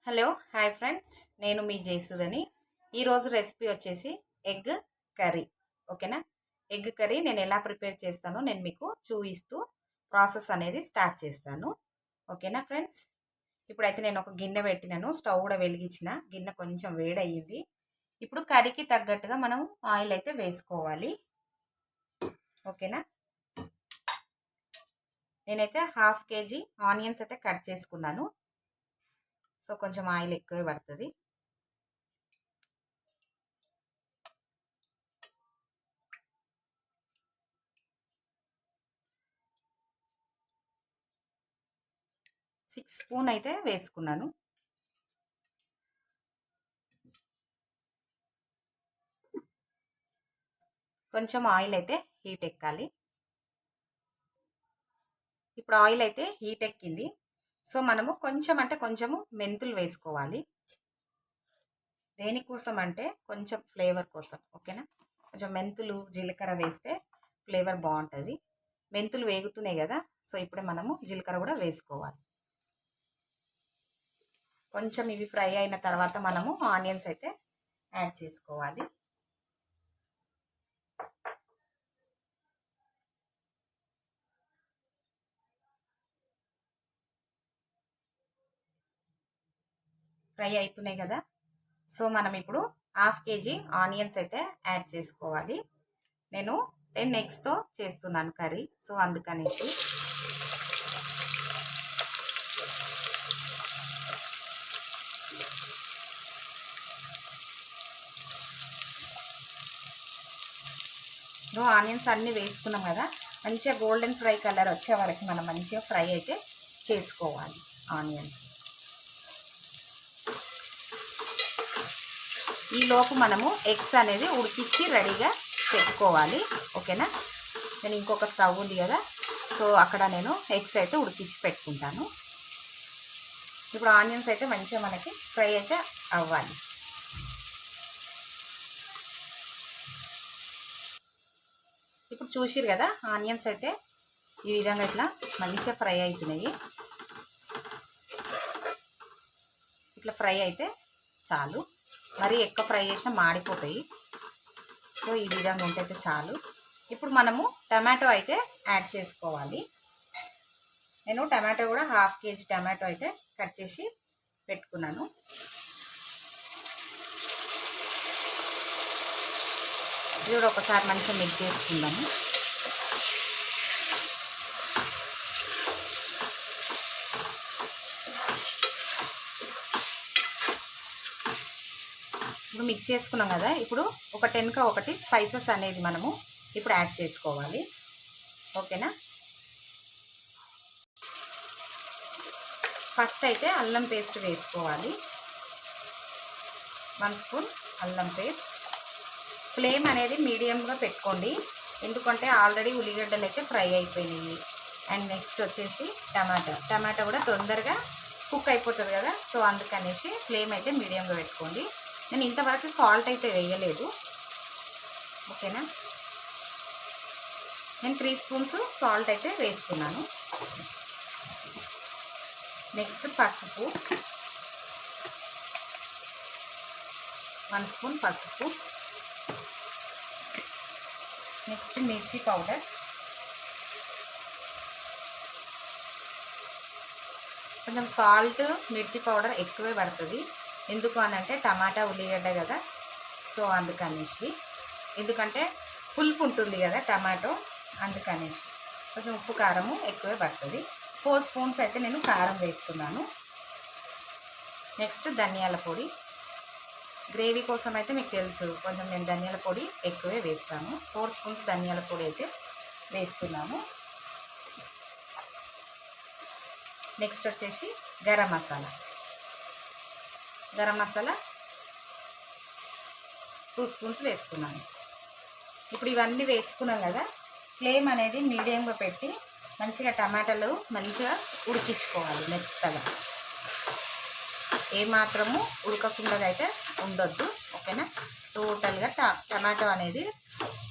Hello hi friends, నేను మీ జయసుధని. ఈరోజు recipe వచ్చేసి ఎగ్ కర్రీ. ఓకేనా? ఎగ్ కర్రీ నేను ఎలా ప్రిపేర్ చేస్తానో నేను మీకు చూపిస్తూ ప్రాసెస్ అనేది స్టార్ట్ చేస్తాను. ఓకేనా ఫ్రెండ్స్? ఇప్పుడైతే నేను ఒక గిన్నె పెట్టినాను, స్టవ్ కూడా వెలిగించిన. గిన్నె కొంచెం వేడయ్యింది. ఇప్పుడు కర్రీకి తగ్గట్టుగా మనం ఆయిల్ అయితే వేసుకోవాలి. ఓకేనా? నేనైతే 1/2 kg ఆనియన్స్ అయితే కట్ చేసుకున్నాను. సో కొంచెం ఆయిల్ ఎక్కువే పడుతుంది. సిక్స్ స్పూన్ అయితే వేసుకున్నాను. కొంచెం ఆయిల్ అయితే హీట్ ఎక్కాలి. ఇప్పుడు ఆయిల్ అయితే హీట్ ఎక్కింది. సో మనము కొంచెం అంటే కొంచెము మెంతులు వేసుకోవాలి. దేనికోసం అంటే కొంచెం ఫ్లేవర్ కోసం. ఓకేనా? కొంచెం మెంతులు జీలకర్ర వేస్తే ఫ్లేవర్ బాగుంటుంది. మెంతులు వేగుతున్నాయి కదా, సో ఇప్పుడే మనము జీలకర్ర కూడా వేసుకోవాలి. కొంచెం ఇవి ఫ్రై అయిన తర్వాత మనము ఆనియన్స్ అయితే యాడ్ చేసుకోవాలి. ఫ్రై అవుతున్నాయి కదా, సో మనం ఇప్పుడు 1/2 kg ఆనియన్స్ అయితే యాడ్ చేసుకోవాలి. నేను 10 eggsతో చేస్తున్నాను కర్రీ, సో అందుకనేసి. ఆనియన్స్ అన్నీ వేసుకున్నాం కదా, మంచిగా గోల్డెన్ ఫ్రై కలర్ వచ్చే వరకు మనం మంచిగా ఫ్రై అయితే చేసుకోవాలి ఆనియన్స్. ఈలోపు మనము ఎగ్స్ అనేది ఉడికించి రెడీగా పెట్టుకోవాలి. ఓకేనా? నేను ఇంకొక స్టవ్ ఉంది కదా, సో అక్కడ నేను ఎగ్స్ అయితే ఉడికించి పెట్టుకుంటాను. ఇప్పుడు ఆనియన్స్ అయితే మంచిగా మనకి ఫ్రై అయితే అవ్వాలి. ఇప్పుడు చూసిరు కదా, ఆనియన్స్ అయితే ఈ విధంగా ఇట్లా మంచిగా ఫ్రై అవుతున్నాయి. ఇట్లా ఫ్రై అయితే చాలు, మరీ ఎక్కువ ఫ్రై చేసినా మాడిపోతాయి. సో ఈ విధంగా ఉంటే చాలు. ఇప్పుడు మనము టమాటో అయితే యాడ్ చేసుకోవాలి. నేను టమాటో కూడా 1/2 kg టమాటో అయితే కట్ చేసి పెట్టుకున్నాను. ఇది కూడా ఒకసారి మంచిగా మిక్స్ చేసుకుందాము. ఇప్పుడు మిక్స్ చేసుకున్నాం కదా, ఇప్పుడు ఒక 10కి 1 స్పైసెస్ అనేది మనము ఇప్పుడు యాడ్ చేసుకోవాలి. ఓకేనా? ఫస్ట్ అయితే అల్లం పేస్ట్ వేసుకోవాలి. 1 స్పూన్ అల్లం పేస్ట్. ఫ్లేమ్ అనేది మీడియంగా పెట్టుకోండి, ఎందుకంటే ఆల్రెడీ ఉల్లిగడ్డలు అయితే ఫ్రై అయిపోయినాయి. అండ్ నెక్స్ట్ వచ్చేసి టమాటా కూడా తొందరగా కుక్ అయిపోతుంది కదా, సో అందుకనేసి ఫ్లేమ్ అయితే మీడియంగా పెట్టుకోండి. నేను ఇంతవరకు సాల్ట్ అయితే వేయలేదు. ఓకేనా? నేను 3 స్పూన్స్ సాల్ట్ అయితే వేసుకున్నాను. నెక్స్ట్ పసుపు, 1 స్పూన్ పసుపు. నెక్స్ట్ మిర్చి పౌడర్, కొంచెం సాల్ట్ మిర్చి పౌడర్ ఎక్కువే పడుతుంది. ఎందుకు అనంటే టమాటా ఉల్లిగడ్డ కదా, సో అందుకనేసి. ఎందుకంటే పులుపు ఉంటుంది కదా టమాటో, అందుకనేసి కొంచెం ఉప్పు కారము ఎక్కువే పడుతుంది. 4 స్పూన్స్ అయితే నేను కారం వేస్తున్నాను. నెక్స్ట్ ధనియాల పొడి. గ్రేవీ కోసం అయితే మీకు తెలుసు, కొంచెం నేను ధనియాల పొడి ఎక్కువే వేస్తాను. 4 స్పూన్స్ ధనియాల పొడి అయితే వేస్తున్నాను. నెక్స్ట్ వచ్చేసి గరం మసాలా 2 స్పూన్స్ వేసుకున్నాను. ఇప్పుడు ఇవన్నీ వేసుకున్నాం కదా, ఫ్లేమ్ అనేది మీడియంగా పెట్టి మంచిగా టమాటాలు మంచిగా ఉడికించుకోవాలి. మెత్తగా ఏమాత్రము ఉడకకుండా అయితే ఉండొద్దు. ఓకేనా? టోటల్గా టమాటో అనేది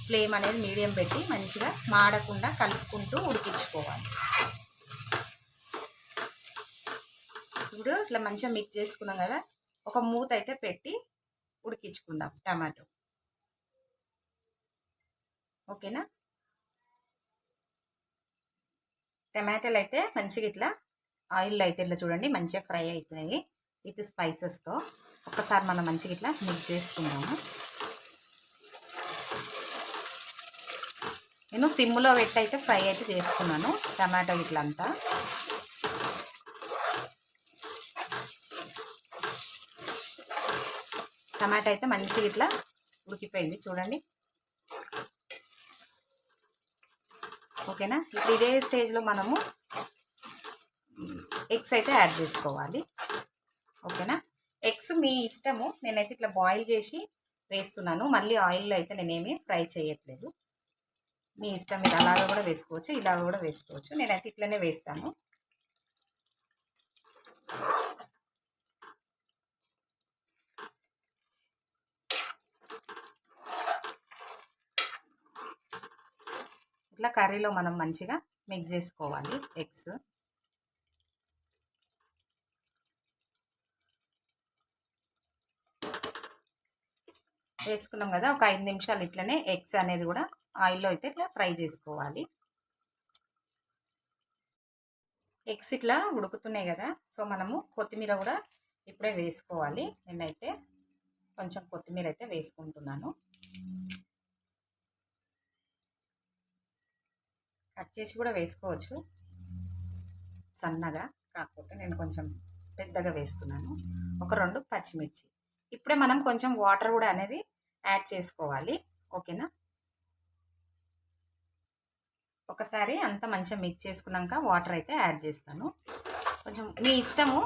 ఫ్లేమ్ అనేది మీడియం పెట్టి మంచిగా మాడకుండా కలుపుకుంటూ ఉడికించుకోవాలి. ఇప్పుడు ఇట్లా మంచిగా మిక్స్ చేసుకున్నాం కదా, ఒక మూత అయితే పెట్టి ఉడికించుకుందాం టమాటో. ఓకేనా? టమాటాలు అయితే మంచిగా ఇట్లా ఆయిల్లో అయితే ఇట్లా చూడండి మంచిగా ఫ్రై అవుతున్నాయి విత్ స్పైసెస్తో. ఒక్కసారి మనం మంచిగా ఇట్లా మిక్స్ చేసుకుందాము. నేను సిమ్లో పెట్టి అయితే ఫ్రై అయితే చేసుకున్నాను టమాటో ఇట్లా అంతా. టమాటా అయితే మంచిగా ఇట్లా ఉడికిపోయింది చూడండి. ఓకేనా? ఇప్పుడు ఇదే స్టేజ్లో మనము ఎగ్స్ అయితే యాడ్ చేసుకోవాలి. ఓకేనా? ఎగ్స్ మీ ఇష్టము, నేనైతే ఇట్లా బాయిల్ చేసి వేస్తున్నాను. మళ్ళీ ఆయిల్లో అయితే నేనేమి ఫ్రై చేయట్లేదు. మీ ఇష్టం, మీరు అలాగా కూడా వేసుకోవచ్చు, ఇలాగ కూడా వేసుకోవచ్చు. నేనైతే ఇట్లనే వేస్తాను. ఇట్లా కర్రీలో మనం మంచిగా మిక్స్ చేసుకోవాలి ఎగ్స్. వేసుకున్నాం కదా, ఒక 5 నిమిషాలు ఇట్లనే ఎగ్స్ అనేది కూడా ఆయిల్లో అయితే ఇట్లా ఫ్రై చేసుకోవాలి. ఎగ్స్ ఇట్లా ఉడుకుతున్నాయి కదా, సో మనము కొత్తిమీర కూడా ఇప్పుడే వేసుకోవాలి. నేనైతే కొంచెం కొత్తిమీర అయితే వేసుకుంటున్నాను. కట్ చేసి కూడా వేసుకోవచ్చు సన్నగా, కాకపోతే నేను కొంచెం పెద్దగా వేస్తున్నాను. ఒక 2 పచ్చిమిర్చి. ఇప్పుడే మనం కొంచెం వాటర్ కూడా అనేది యాడ్ చేసుకోవాలి. ఓకేనా? ఒకసారి అంతా మంచిగా మిక్స్ చేసుకున్నాక వాటర్ అయితే యాడ్ చేస్తాను. కొంచెం మీ ఇష్టము,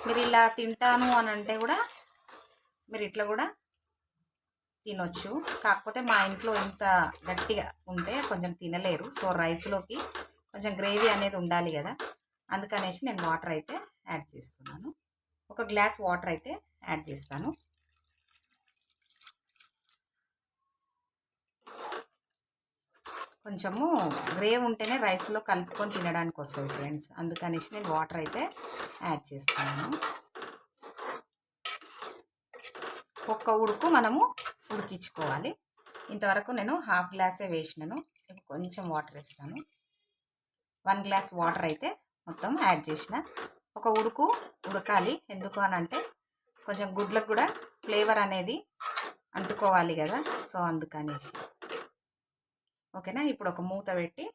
మీరు ఇలా తింటాను అని అంటే కూడా మీరు ఇట్లా కూడా తినొచ్చు. కాకపోతే మా ఇంట్లో ఇంత గట్టిగా ఉంటే కొంచెం తినలేరు. సో రైస్లోకి కొంచెం గ్రేవీ అనేది ఉండాలి కదా, అందుకనేసి నేను వాటర్ అయితే యాడ్ చేస్తున్నాను. ఒక గ్లాస్ వాటర్ అయితే యాడ్ చేస్తాను. కొంచెము గ్రేవీ ఉంటేనే రైస్లో కలుపుకొని తినడానికి వస్తుంది ఫ్రెండ్స్, అందుకనేసి నేను వాటర్ అయితే యాడ్ చేస్తున్నాను. ఒక్క ఉడుకు మనము ఉడికించుకోవాలి. ఇంతవరకు నేను హాఫ్ గ్లాసే వేసినాను. ఇప్పుడు కొంచెం వాటర్ వేస్తాను. 1 గ్లాస్ వాటర్ అయితే మొత్తం యాడ్ చేసిన. ఒక ఉడుకు ఉడకాలి. ఎందుకు అని అంటే కొంచెం గుడ్లకు కూడా ఫ్లేవర్ అనేది అంటుకోవాలి కదా, సో అందుకనేసి. ఓకేనా? ఇప్పుడు ఒక మూత పెట్టి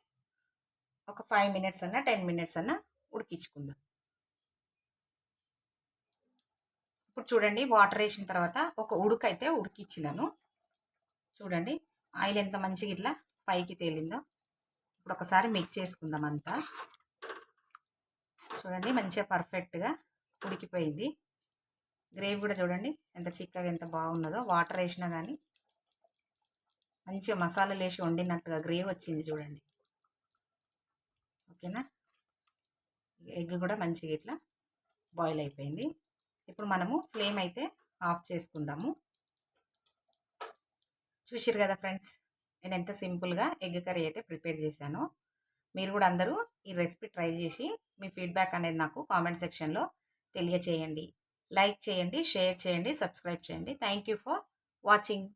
ఒక 5 మినిట్స్ అన్నా 10 మినిట్స్ అన్నా ఉడికించుకుందాం. ఇప్పుడు చూడండి, వాటర్ వేసిన తర్వాత ఒక ఉడుకు అయితే ఉడికిచ్చినాను. చూడండి ఆయిల్ ఎంత మంచిగా ఇట్లా పైకి తేలిందో. ఇప్పుడు ఒకసారి మిక్స్ చేసుకుందాం అంతా. చూడండి మంచిగా పర్ఫెక్ట్గా ఉడికిపోయింది. గ్రేవీ కూడా చూడండి ఎంత చిక్కగా ఎంత బాగున్నదో. వాటర్ వేసినా కానీ మంచిగా మసాలాలు వేసి వండినట్టుగా గ్రేవీ వచ్చింది చూడండి. ఓకేనా? ఎగ్ కూడా మంచిగా ఇట్లా బాయిల్ అయిపోయింది. ఇప్పుడు మనము ఫ్లేమ్ అయితే ఆఫ్ చేసుకుందాము. చూసారు కదా ఫ్రెండ్స్, నేను ఎంత సింపుల్గా ఎగ్ కర్రీ అయితే ప్రిపేర్ చేశానో. మీరు కూడా అందరూ ఈ రెసిపీ ట్రై చేసి మీ ఫీడ్బ్యాక్ అనేది నాకు కామెంట్ సెక్షన్లో తెలియచేయండి. లైక్ చేయండి, షేర్ చేయండి, సబ్స్క్రైబ్ చేయండి. Thank you for watching.